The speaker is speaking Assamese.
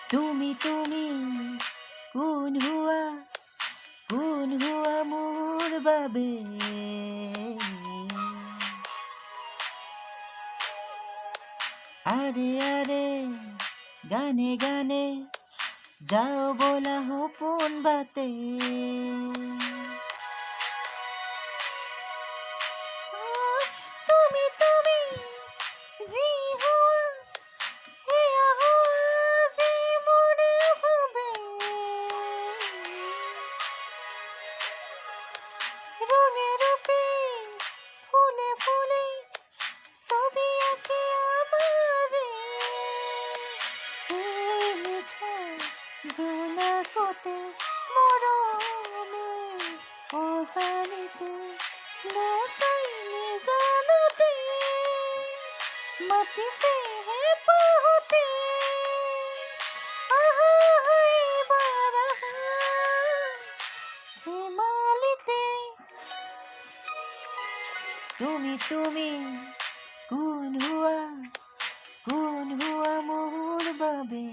তুমি তুমি কোন হোৱা মোৰ বাবে। আৰে আৰে গানে গানে যাও বলা সপোন বাটে। তুমি তুমি যি হোৱা সেয়া হোৱা যি মনে ভাবে। রঙে রূপে ফুলে ফুলে ছবি আঁকে আমারে। এই লিখা জোনাকতে মরমে অজানিতে লুকাই নিজানতে মাতিছে হে পাহতে। আহা এইবাৰ আহা ধেমালিতে। তুমি তুমি কোন হোৱা মোৰ বাবে।